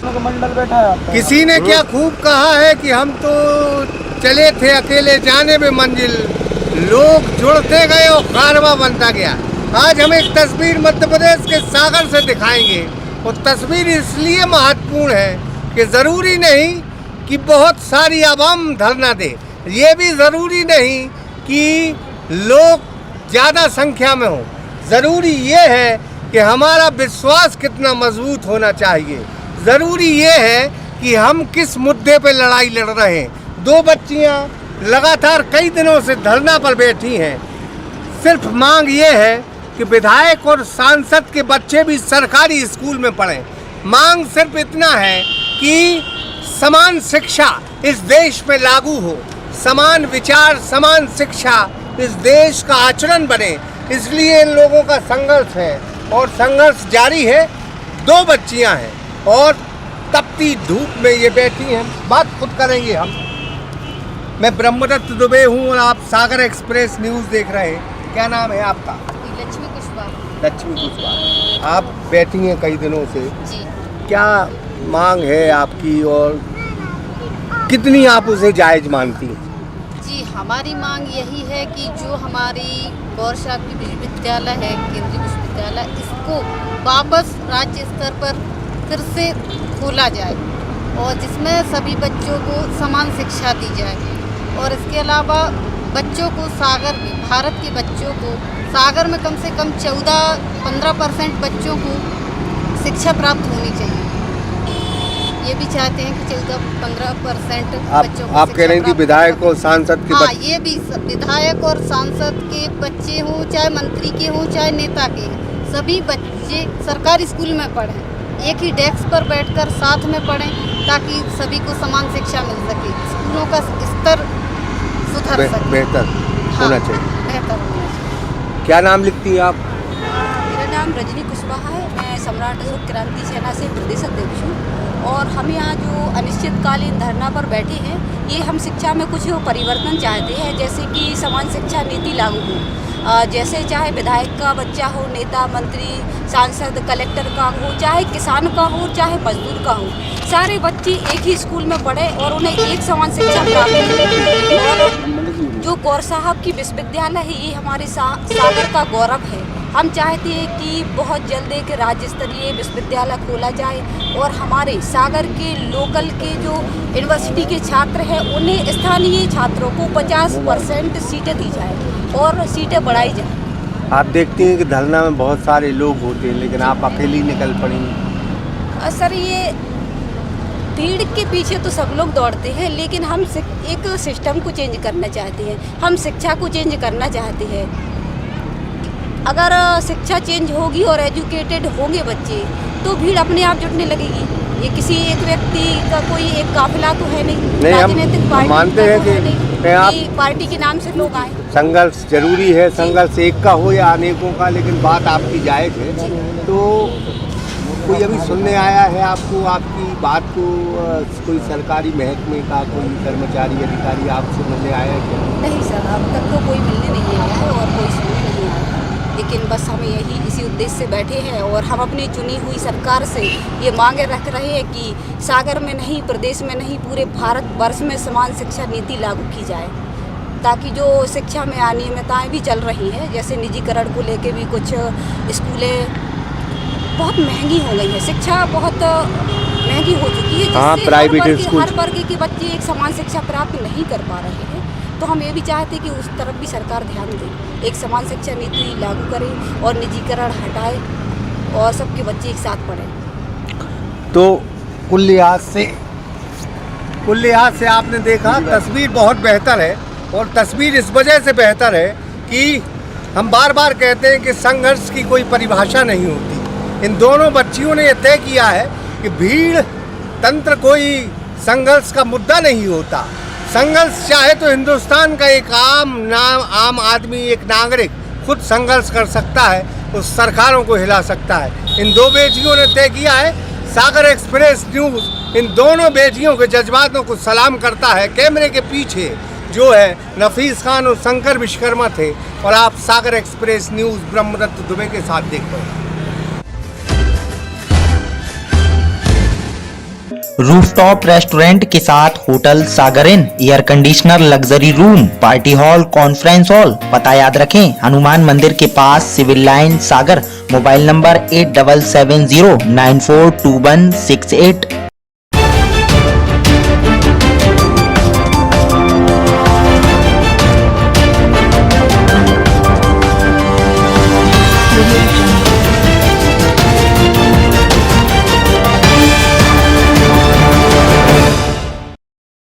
मंडल बैठा है आपका। किसी ने क्या खूब कहा है कि हम तो चले थे अकेले जाने में मंजिल, लोग जुड़ते गए और कारवां बनता गया। आज हम एक तस्वीर मध्य प्रदेश के सागर से दिखाएंगे। और तस्वीर इसलिए महत्वपूर्ण है कि ज़रूरी नहीं कि बहुत सारी आवाम धरना दे, ये भी ज़रूरी नहीं कि लोग ज़्यादा संख्या में हों। ज़रूरी ये है कि हमारा विश्वास कितना मजबूत होना चाहिए। ज़रूरी ये है कि हम किस मुद्दे पे लड़ाई लड़ रहे हैं। दो बच्चियां लगातार कई दिनों से धरना पर बैठी हैं। सिर्फ मांग ये है कि विधायक और सांसद के बच्चे भी सरकारी स्कूल में पढ़ें। मांग सिर्फ इतना है कि समान शिक्षा इस देश में लागू हो, समान विचार, समान शिक्षा इस देश का आचरण बने। इसलिए इन लोगों का संघर्ष है और संघर्ष जारी है। दो बच्चियां हैं और तपती धूप में ये बैठी हैं। बात खुद करेंगे हम। मैं ब्रह्मदत्त दुबे हूँ और आप सागर एक्सप्रेस न्यूज़ देख रहे हैं। क्या नाम है आपका? लक्ष्मी कुशवाहा। लक्ष्मी कुशवाहा। आप बैठी हैं कई दिनों से जी। क्या मांग है आपकी और कितनी आप उसे जायज़ मानती हैं? जी, हमारी मांग यही है कि जो हमारी गौरशास्त्री विश्वविद्यालय है, केंद्रीय विश्वविद्यालय, इसको वापस राज्य स्तर पर फिर से खोला जाए और जिसमें सभी बच्चों को समान शिक्षा दी जाए। और इसके अलावा बच्चों को सागर, भारत के बच्चों को सागर में कम से कम 14-15% बच्चों को शिक्षा प्राप्त होनी चाहिए। ये भी चाहते हैं कि 14-15% बच्चों को आप कह रहे हैं कि विधायक और सांसद के हाँ, ये भी विधायक और सांसद के बच्चे हों, चाहे मंत्री के हों, चाहे नेता के, सभी बच्चे सरकारी स्कूल में पढ़ें, एक ही डेस्क पर बैठकर साथ में पढ़ें ताकि सभी को समान शिक्षा मिल सके, स्कूलों का स्तर सुधर सके, बेहतर होना चाहिए। बेहतर होना चाहिए। क्या नाम लिखती हैं आप? मेरा नाम रजनी कुशवाहा है। मैं सम्राट अशोक क्रांति सेना से प्रदेश अध्यक्ष हूँ और हम यहाँ जो अनिश्चितकालीन धरना पर बैठे हैं, ये हम शिक्षा में कुछ परिवर्तन चाहते हैं, जैसे कि समान शिक्षा नीति लागू हो। जैसे चाहे विधायक का बच्चा हो, नेता, मंत्री, सांसद, कलेक्टर का हो, चाहे किसान का हो, चाहे मजदूर का हो, सारे बच्चे एक ही स्कूल में पढ़े और उन्हें एक समान शिक्षा प्राप्त हो। और जो गौर साहब की विश्वविद्यालय है, ये हमारे सागर का गौरव है। हम चाहते हैं कि बहुत जल्द एक राज्य स्तरीय विश्वविद्यालय खोला जाए और हमारे सागर के लोकल के जो यूनिवर्सिटी के छात्र हैं, उन्हें स्थानीय छात्रों को 50% सीटें दी जाए और सीटें बढ़ाई जाए। आप देखती हैं कि धरना में बहुत सारे लोग होते हैं, लेकिन आप अकेली निकल पड़ी। सर, ये भीड़ के पीछे तो सब लोग दौड़ते हैं, लेकिन हम एक सिस्टम को चेंज करना चाहते हैं, हम शिक्षा को चेंज करना चाहते हैं। अगर शिक्षा चेंज होगी और एजुकेटेड होंगे बच्चे, तो भीड़ अपने आप जुटने लगेगी। ये किसी एक व्यक्ति का कोई एक काफिला तो है नहीं, राजनीतिक पार्टी मानते हैं कि पार्टी के नाम से लोग आए। संघर्ष जरूरी है, संघर्ष एक का हो या अनेकों का, लेकिन बात आपकी जायज़ है। तो कोई अभी सुनने आया है आपको, आपकी बात को कोई सरकारी महकमे का कोई कर्मचारी, अधिकारी आपसे मिलने आया है क्या? नहीं सर, अब तक तो कोई मिलने नहीं आया है और कोई सुनने नहीं आया है। लेकिन बस हम यही इसी उद्देश्य से बैठे हैं और हम अपनी चुनी हुई सरकार से ये मांगे रख रहे हैं कि सागर में नहीं, प्रदेश में नहीं, पूरे भारतवर्ष में समान शिक्षा नीति लागू की जाए, ताकि जो शिक्षा में अनियमितताएँ भी चल रही हैं, जैसे निजीकरण को लेके भी कुछ स्कूलें बहुत महंगी हो गई है, शिक्षा बहुत महंगी हो चुकी है, जिससे प्राइवेट स्कूल हर वर्ग के बच्चे एक समान शिक्षा प्राप्त नहीं कर पा रहे हैं। तो हम ये भी चाहते हैं कि उस तरफ भी सरकार ध्यान दे, एक समान शिक्षा नीति लागू करे और निजीकरण हटाए और सबके बच्चे एक साथ पढ़ें। तो कुल लिहाज से आपने देखा तस्वीर बहुत बेहतर है। और तस्वीर इस वजह से बेहतर है कि हम बार बार कहते हैं कि संघर्ष की कोई परिभाषा नहीं होती। इन दोनों बच्चियों ने यह तय किया है कि भीड़ तंत्र कोई संघर्ष का मुद्दा नहीं होता। संघर्ष चाहे तो हिंदुस्तान का एक आम आदमी, एक नागरिक खुद संघर्ष कर सकता है, उस सरकारों को हिला सकता है। इन दो बेटियों ने तय किया है। सागर एक्सप्रेस न्यूज़ इन दोनों बेटियों के जज्बातों को सलाम करता है। कैमरे के पीछे जो है नफीस खान और शंकर विश्वकर्मा थे और आप सागर एक्सप्रेस न्यूज़ ब्रह्मदत्त दुबे के साथ देख रहे हैं। रूफटॉप रेस्टोरेंट के साथ hotel Sagar inn, air conditioner, luxury room, party hall, conference hall. पता याद रखें, हनुमान मंदिर के पास, civil line, Sagar. Mobile number 8770942168।